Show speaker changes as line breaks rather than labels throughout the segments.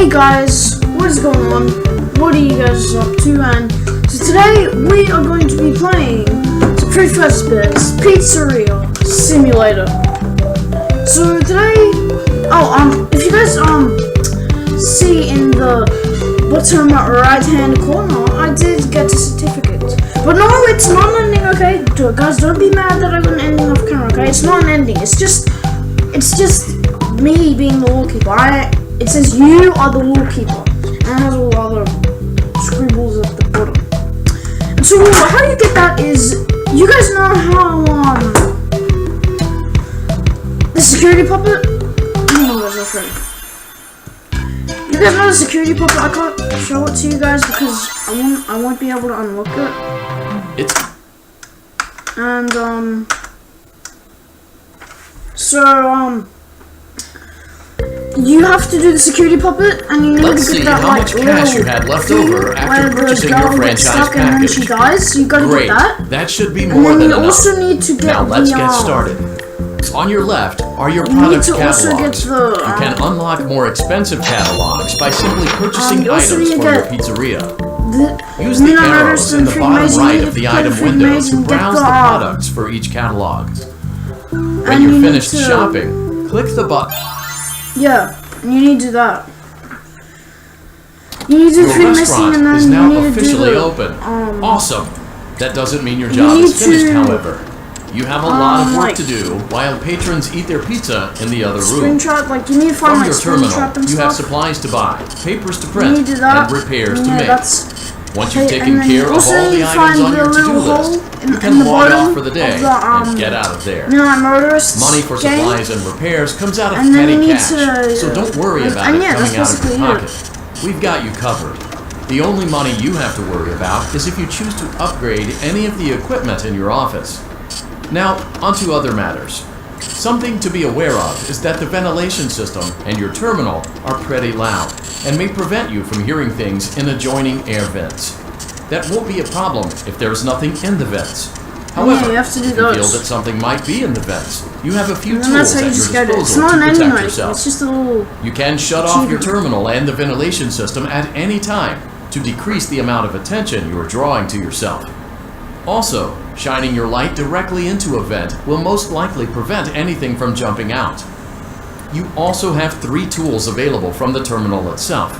Hey guys, what is going on? What are you guys up to? And so today we are going to be playing some Freddy Fazbear's Pizzeria Simulator. So today, if you guys see in the bottom right hand corner, I did get a certificate. But no, it's not an ending, okay? Guys, don't be mad that I got an ending off camera, okay? It's not an ending. It's just me being the wallkeeper. It says you are the wallkeeper, and it has all the other scribbles at the bottom. And so how you get that is, you guys know how the security puppet. No, guys, that's right. You guys know the security puppet. I can't show it to you guys because I won't be able to unlock it. You have to do the security puppet, and you need
Let's
to
see
get that
how much cash you had left over after purchasing your franchise package.
And then she dies, so you gotta
Great.
get that.
That should be
And
more
then
than
you
enough.
also need to get
now let's get started. On your left are your product catalogs. You can unlock more expensive catalogs by simply purchasing items for your pizzeria. Use the arrows in the bottom right of the item window to browse the products for each catalog. When you're finished shopping, click the button.
Yeah, and you need to do that. You need to do
Your
3 missing, and then
is now
you need
officially
to do
open. Awesome. That doesn't mean your job is finished, however. You have a lot of work to do while patrons eat their pizza in the other room.
Screenshot, like you need to find
From your terminal,
and
you
stuff.
have supplies to buy, papers to print,
You need to do that.
and repairs to make. Once
Okay,
you've taken care of all the items on your to-do list, you can log off for the day and get out of there. Money for supplies and repairs comes out of petty cash, so don't worry about it coming out of your pocket. We've got you covered. The only money you have to worry about is if you choose to upgrade any of the equipment in your office. Now, onto other matters. Something to be aware of is that the ventilation system and your terminal are pretty loud and may prevent you from hearing things in adjoining air vents. That won't be a problem if there is nothing in the vents. However, if you feel that something might be in the vents, you have a few tools at your disposal to protect yourself.
It's just a little...
You can shut off your terminal and the ventilation system at any time to decrease the amount of attention you are drawing to yourself. Also, shining your light directly into a vent will most likely prevent anything from jumping out. You also have 3 tools available from the terminal itself.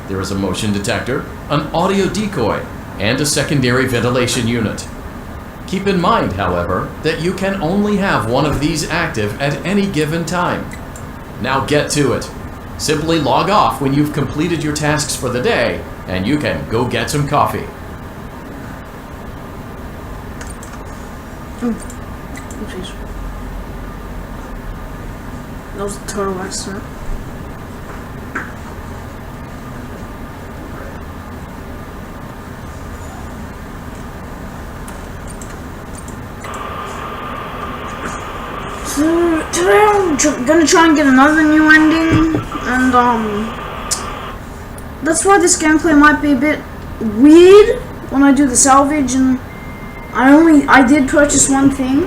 There is a motion detector, an audio decoy, and a secondary ventilation unit. Keep in mind, however, that you can only have one of these active at any given time. Now get to it. Simply log off when you've completed your tasks for the day, and you can go get some coffee.
Oopsies. That was a total accident. So today I'm gonna try and get another new ending, and that's why this gameplay might be a bit weird when I do the salvage, and I did purchase one thing.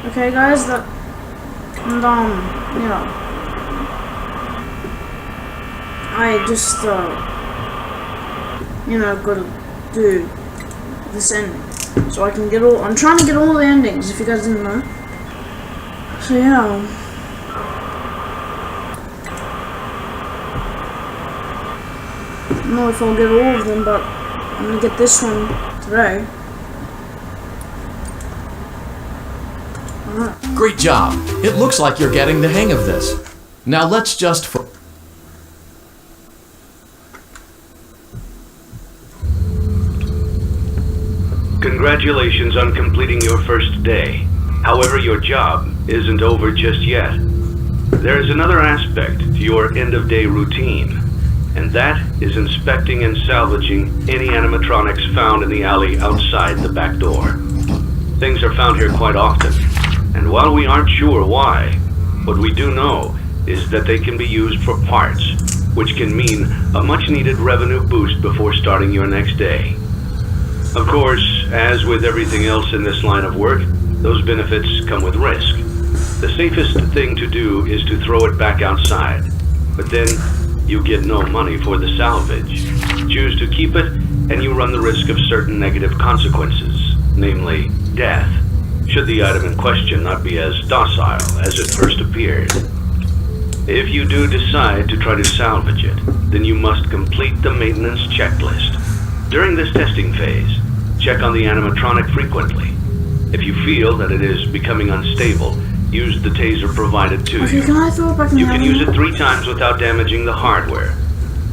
Okay, guys, and I just gotta do this ending so I can get all. I'm trying to get all the endings. If you guys didn't know. So yeah. I don't know if I'll get all of them, but I'm gonna get this one today.
Great job! It looks like you're getting the hang of this. Now let's just...
Congratulations on completing your first day. However, your job isn't over just yet. There is another aspect to your end-of-day routine, and that is inspecting and salvaging any animatronics found in the alley outside the back door. Things are found here quite often, and while we aren't sure why, what we do know is that they can be used for parts, which can mean a much-needed revenue boost before starting your next day. Of course, as with everything else in this line of work, those benefits come with risk. The safest thing to do is to throw it back outside. But then, you get no money for the salvage. Choose to keep it, and you run the risk of certain negative consequences, namely death, should the item in question not be as docile as it first appeared. If you do decide to try to salvage it, then you must complete the maintenance checklist. During this testing phase, check on the animatronic frequently. If you feel that it is becoming unstable, use the taser provided to you. You can use it 3 times without damaging the hardware.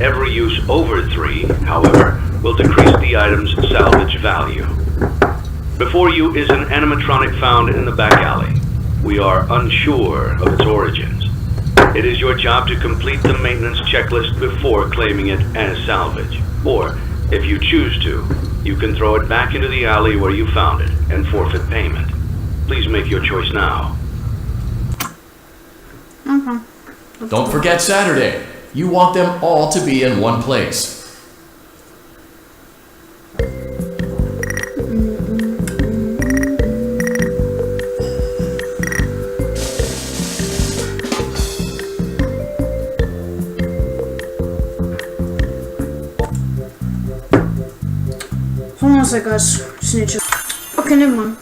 Every use over 3, however, will decrease the item's salvage value. Before you is an animatronic found in the back alley. We are unsure of its origins. It is your job to complete the maintenance checklist before claiming it as salvage. Or, if you choose to, you can throw it back into the alley where you found it and forfeit payment. Please make your choice now.
Okay.
Don't forget Saturday. You want them all to be in one place.
Hold on a sec, guys. Just need to. Okay, never mind.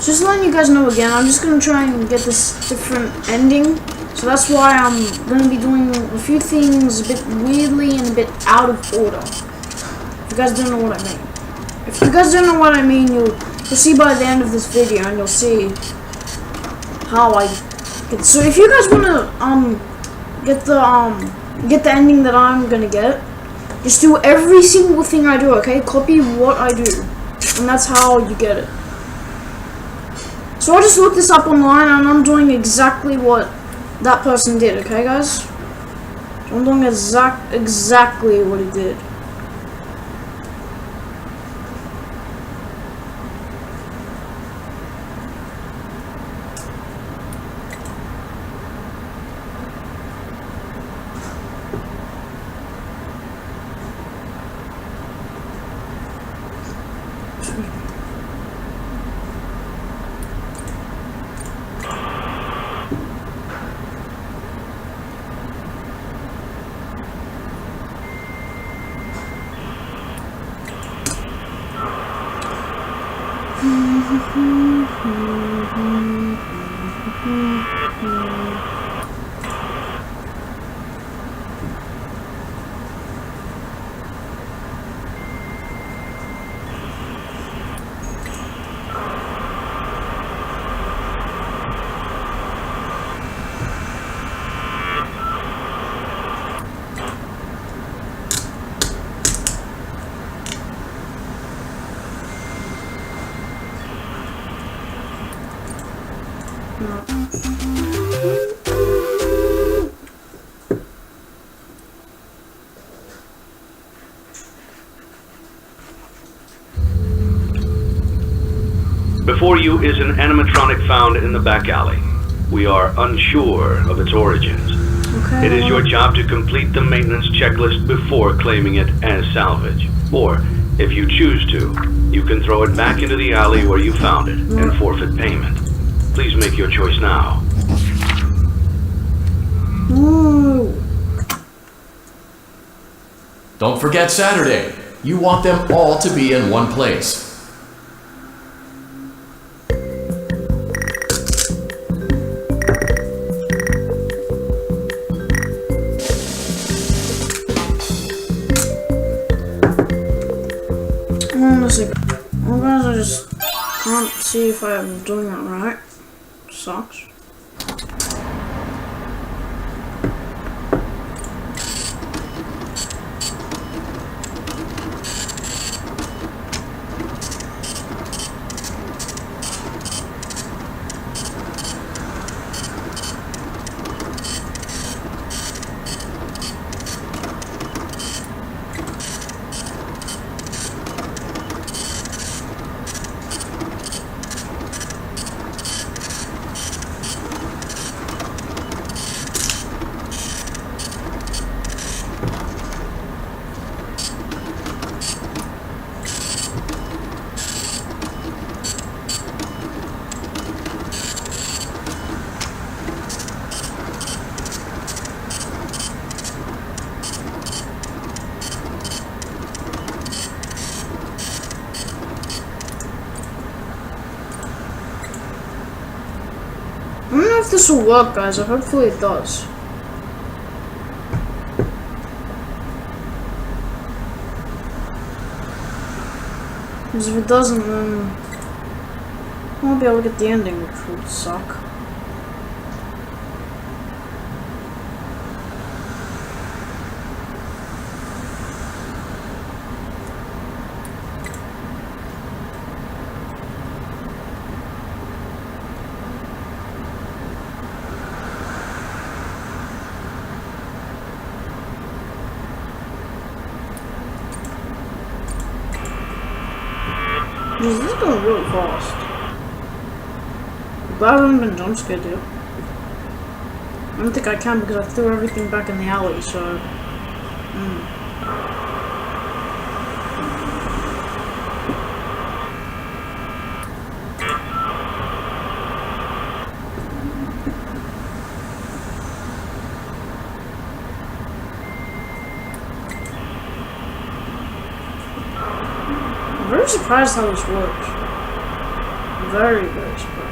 Just letting you guys know again, I'm just gonna try and get this different ending. So that's why I'm gonna be doing a few things a bit weirdly and a bit out of order. If you guys don't know what I mean. If you guys don't know what I mean, you'll see by the end of this video and you'll see how I get. So if you guys wanna get the ending that I'm gonna get, just do every single thing I do, okay? Copy what I do. And that's how you get it. So I just looked this up online and I'm doing exactly what that person did, okay guys? I'm doing exactly what he did.
Before you is an animatronic found in the back alley. We are unsure of its origins.
Okay.
It is your job to complete the maintenance checklist before claiming it as salvage. Or, if you choose to, you can throw it back into the alley where you found it and forfeit payment. Please make your choice now.
Ooh.
Don't forget Saturday. You want them all to be in one place.
Well guys, I just can't see if I'm doing that right. Sucks. if this will work, guys. Hopefully it does. Because if it doesn't, then I won't be able to get the ending, which would suck. This is going really fast. But I haven't been jump scared yet. I don't think I can because I threw everything back in the alley, so... I'm very surprised how this works. Very, very surprised.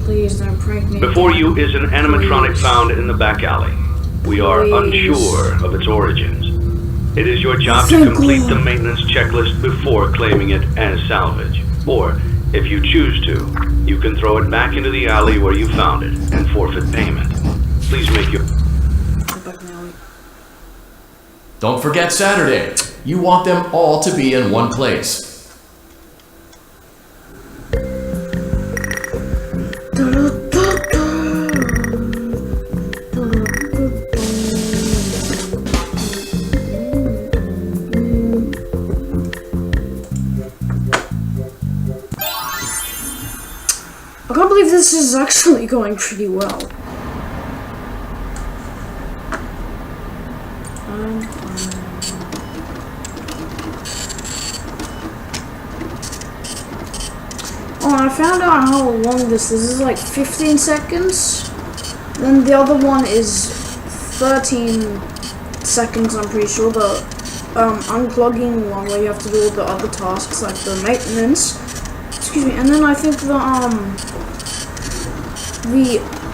Please don't prank me.
Before you is an animatronic found in the back alley. We are unsure of its origins. It is your job to complete the maintenance checklist before claiming it as salvage. Or, if you choose to, you can throw it back into the alley where you found it and forfeit payment. Please make your...
Don't forget Saturday. You want them all to be in one place.
I can't believe this is actually going pretty well. Oh, and I found out how long this is. This is like 15 seconds. Then the other one is 13 seconds, I'm pretty sure. The unplugging one where you have to do all the other tasks like the maintenance. Excuse me, and then I think the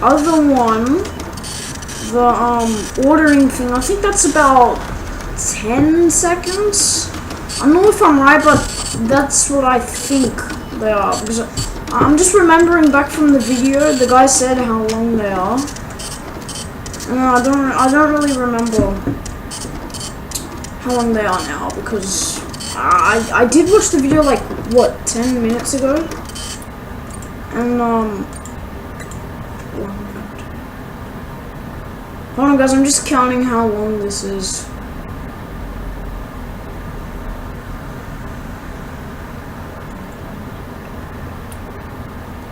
other one, the ordering thing, I think that's about 10 seconds. I don't know if I'm right, but that's what I think they are, because I'm just remembering back from the video, the guy said how long they are. And I don't really remember how long they are now, because I did watch the video like, what, 10 minutes ago? And, hold on guys, I'm just counting how long this is.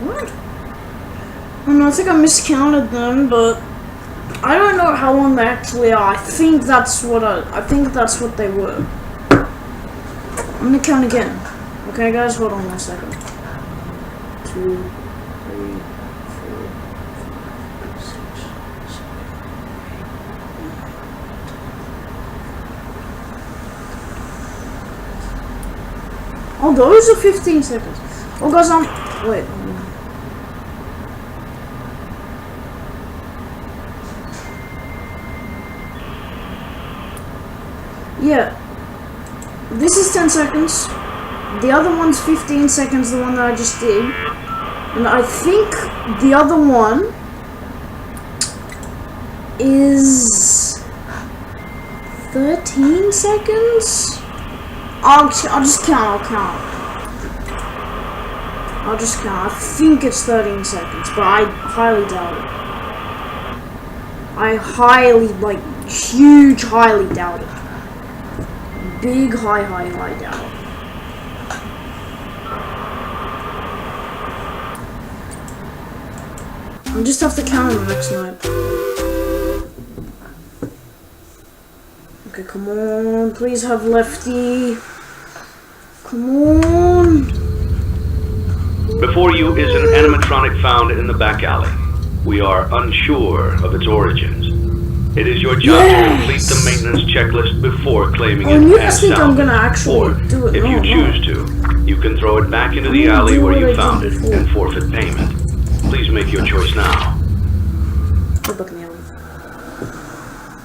What? I don't know, I think I miscounted them, but I don't know how long they actually are. I think that's what they were. I'm gonna count again. Okay guys, hold on 1 second. 2, 3, 4, 5, 6, 7, 8. Oh, those are 15 seconds. Oh guys, wait. Yeah. This is 10 seconds. The other one's 15 seconds, the one that I just did. And I think the other one is 13 seconds? I'll just count, I'll just count. I think it's 13 seconds, but I highly doubt it. I highly, like, huge highly doubt it. Big high doubt. I'll just have to count them next night. Okay, come on, please have Lefty. Come on.
Before you is an animatronic found in the back alley. We are unsure of its origins. It is your job to complete the maintenance checklist before claiming it as
think I'm gonna
salvage.
actually
Or,
do it.
if you choose to, you can throw it back into the alley where you found it and forfeit payment. Please make your choice now.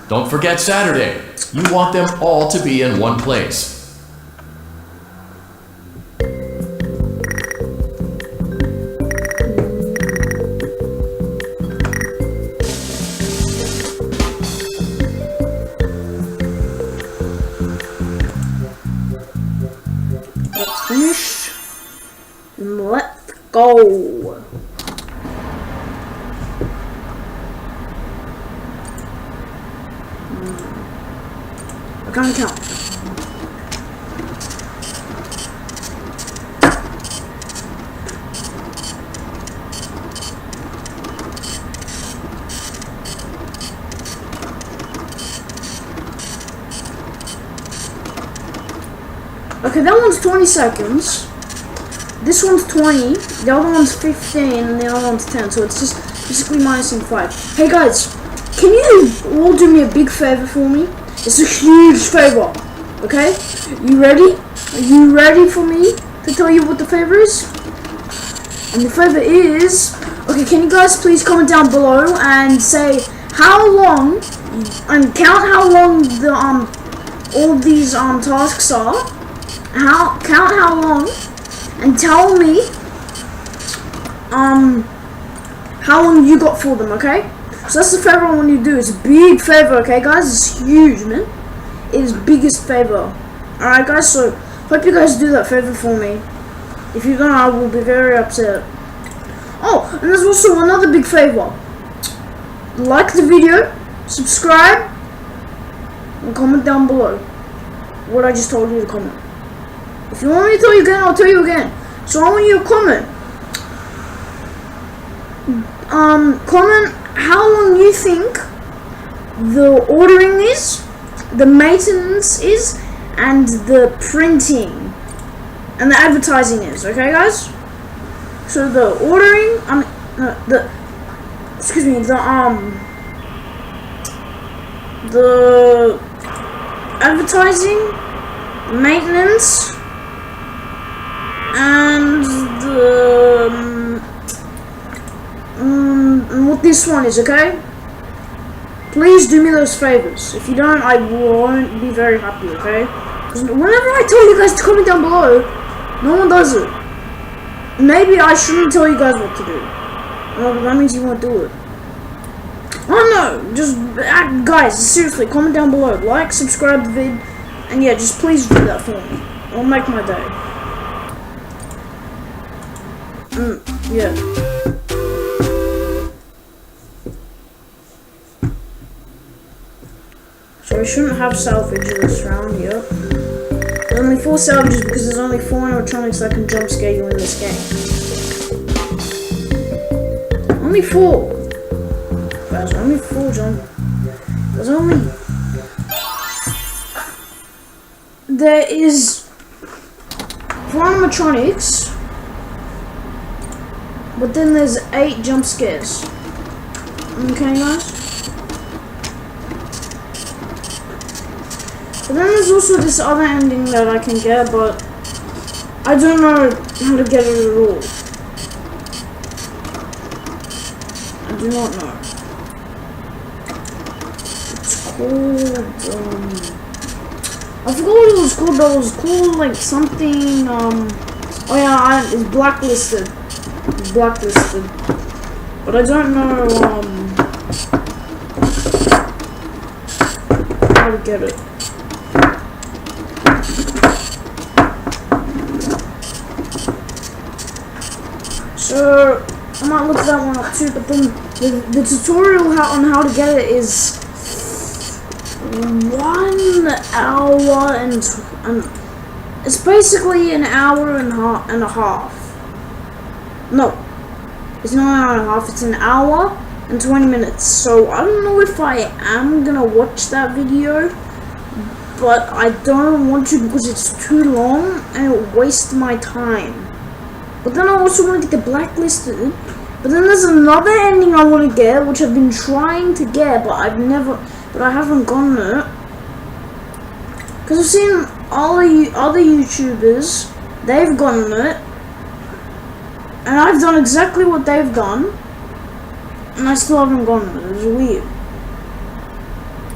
Don't forget Saturday. You want them all to be in one place.
Let's finish. And let's go. I can't count. Okay, that one's 20 seconds. This one's 20. The other one's 15, and the other one's 10. So it's just basically minusing 5. Hey guys, can you all do me a big favor for me? It's a huge favor, okay? You ready? Are you ready for me to tell you what the favor is? And the favor is, okay, can you guys please comment down below and say how long, and count how long the all these tasks are. Count how long, and tell me how long you got for them, okay? So that's the favor I want you to do. It's a big favor, okay guys? It's huge, man. It is biggest favor. Alright guys, so hope you guys do that favor for me. If you don't, I will be very upset. Oh, and there's also another big favor. Like the video, subscribe, and comment down below what I just told you to comment. If you want me to tell you again, I'll tell you again. So I want you to comment. Comment how long you think the ordering is, the maintenance is, and the printing and the advertising is. Okay, guys? So the ordering, the advertising, maintenance, and and what this one is, okay? Please do me those favors. If you don't, I won't be very happy, okay? Because whenever I tell you guys to comment down below, no one does it. Maybe I shouldn't tell you guys what to do. Well, that means you won't do it. Oh no, just guys, seriously, comment down below, like, subscribe the vid, and yeah, just please do that for me. It'll make my day. Yeah. So I shouldn't have salvage this round, yep. There's only 4 salvages because there's only 4 animatronics that can jump scare you in this game. Only 4! Guys, only 4 jump. There is 4 animatronics, but then there's 8 jump scares. Okay, guys? But then there's also this other ending that I can get, but I don't know how to get it at all. I do not know. It's called, I forgot what it was called, but it was called like something, oh yeah, it's blacklisted. It's blacklisted. But I don't know, how to get it. So I might look that one up too, but then the tutorial on how to get it is 1 hour and it's basically an hour and a half. No, it's not an hour and a half. It's an hour and 20 minutes. So I don't know if I am gonna watch that video, but I don't want to because it's too long and it wastes my time. But then I also want to get the blacklisted. But then there's another ending I want to get, which I've been trying to get, but I haven't gotten it. Because I've seen other YouTubers, they've gotten it, and I've done exactly what they've done, and I still haven't gotten it. It's weird.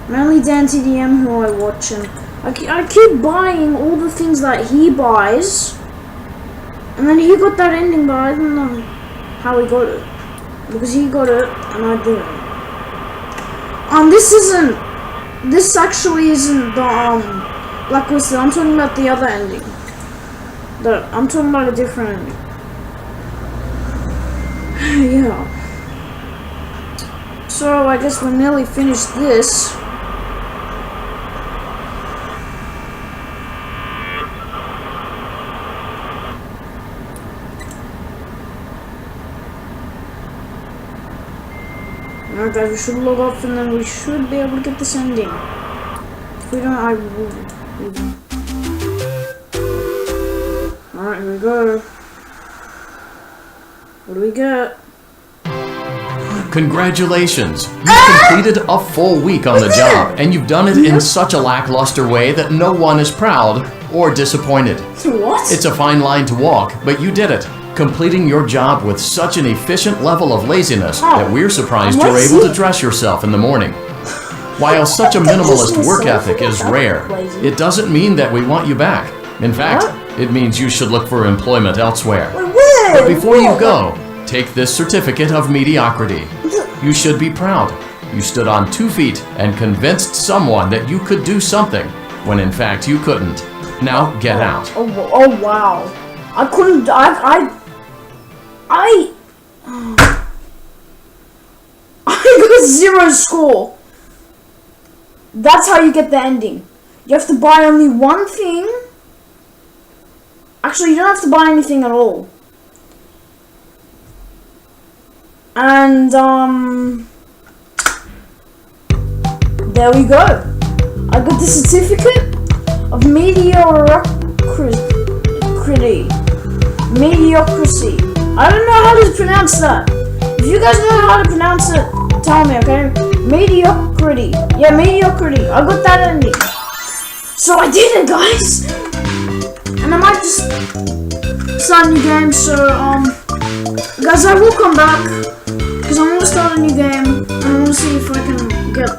Mainly Dan TDM, who I watch, and I keep buying all the things that he buys, and then he got that ending, but I don't know how he got it, because he got it and I didn't. This actually isn't the blacklisted. I'm talking about the other ending. I'm talking about a different ending. Yeah. So I guess we're nearly finished this. Alright guys, we should log off and then we should be able to get this ending. If we don't, I will. Alright, here we go. What do we get?
Congratulations! You've completed a full week on the job, and you've done it in such a lackluster way that no one is proud or disappointed.
What?
It's a fine line to walk, but you did it. Completing your job with such an efficient level of laziness that we're surprised you're able to dress yourself in the morning. While such a minimalist work ethic is rare, it doesn't mean that we want you back. In fact, it means you should look for employment elsewhere. But before you go, take this certificate of mediocrity. You should be proud. You stood on 2 feet and convinced someone that you could do something, when in fact you couldn't. Now get out.
Oh wow. I couldn't, I got 0 score. That's how you get the ending. You have to buy only one thing. Actually, you don't have to buy anything at all. And, there we go. I got the certificate of mediocrity. I don't know how to pronounce that. If you guys know how to pronounce it, tell me, okay? Mediocrity. Yeah, mediocrity. I got that ending. So I did it, guys. And I might just start a new game. So, guys, I will come back because I'm gonna start a new game and I want to see if I can get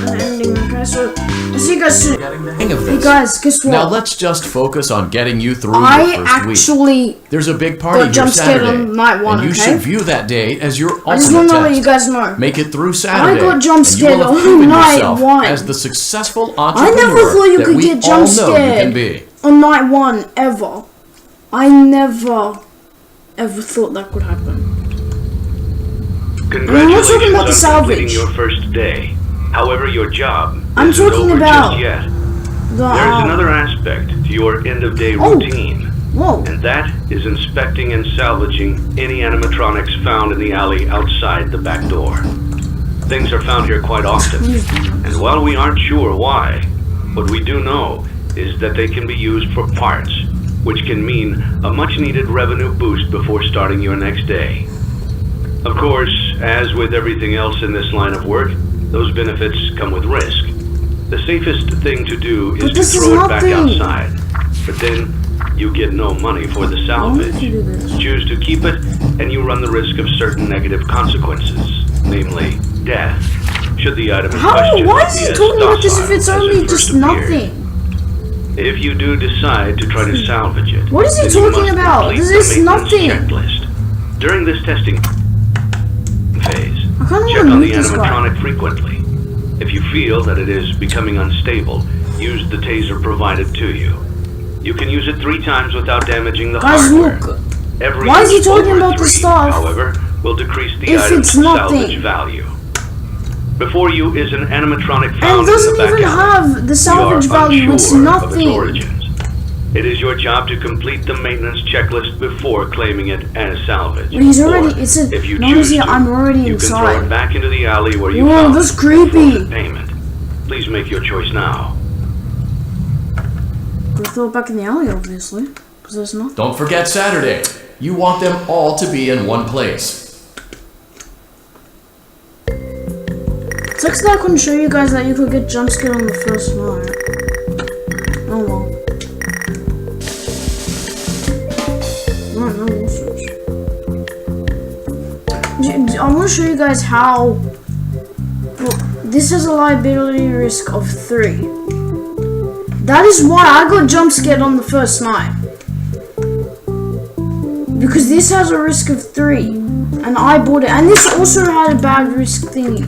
an ending. Okay, so I'll see you guys soon.
Hang of this.
Hey guys, guess what?
Now let's just focus on getting you through your first week. There's a big party here Saturday,
on night 1,
and you should view that day as your ultimate
I just want to let you guys know.
Make it through Saturday.
I got jump scared on night 1.
As the successful
I
entrepreneur
never thought you
that
could
we
get
all
jump
know you can be.
scared on night 1 ever. I never ever thought that could happen.
Congratulations
talking about the
on completing
salvage.
your first day. However, your job
I'm
isn't
talking
over
about
just yet.
the,
There's another aspect to your end-of-day routine,
Whoa.
and that is inspecting and salvaging any animatronics found in the alley outside the back door. Things are found here quite often, and while we aren't sure why, what we do know is that they can be used for parts, which can mean a much-needed revenue boost before starting your next day. Of course, as with everything else in this line of work, those benefits come with risk. The safest thing to do is to throw it back outside, but then you get no money for the salvage. Choose to keep it, and you run the risk of certain negative consequences, namely death, should the item in question
Why is
be
he
as
talking about this if
docile
it's
as
only
it first
just
appeared.
nothing?
If you do decide to try to salvage it,
What is he
then you
talking
must
about?
complete
This
the
is
maintenance
nothing.
checklist. During this testing phase,
I kinda
check
wanna
on the
meet this guy.
animatronic frequently. If you feel that it is becoming unstable, use the taser provided to you. You can use it 3 times without damaging the
Guys,
hardware.
look.
Every
Why is he
use
talking
over
about the
3,
stuff
however, will decrease the
if
item's
it's nothing?
salvage value. Before you is an animatronic
And
found
it
in
doesn't
the back
even
alley.
have the salvage
You are
value, it's
unsure of its
nothing.
origins. It is your job to complete the maintenance checklist before claiming it as salvage.
But he's
Or,
already, it's a,
if you
not
choose
only
to,
I'm already
you can throw it
inside.
back into the alley where you
Whoa,
found
that's
it
creepy.
for payment. Please make your choice now.
Could have throw it back in the alley, obviously. Because there's nothing.
Don't forget Saturday. You want them all to be in one place.
Sucks that I couldn't show you guys that you could get jump scared on the first night. Oh well. I want to show you guys how. Well, this has a liability risk of 3. That is why I got jump scared on the first night. Because this has a risk of 3. And I bought it. And this also had a bad risk thingy.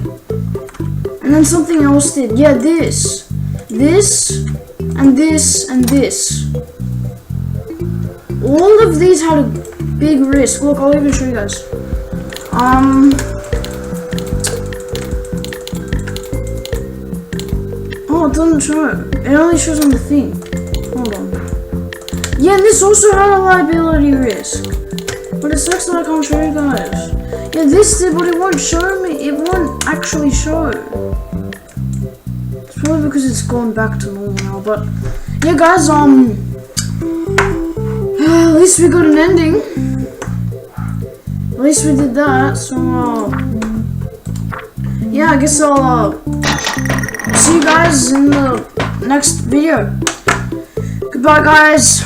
And then something else did. Yeah, this. This. And this. And this. All of these had a big risk. Look, I'll even show you guys. Oh, it doesn't show. It only shows on the thing. Hold on. Yeah, and this also had a liability risk. But it sucks that I can't show you guys. Yeah, this did, but it won't show me. It won't actually show. It's probably because it's gone back to normal now. But yeah, guys, at least we got an ending. At least we did that. So yeah, I guess I'll see you guys in the next video. Goodbye, guys.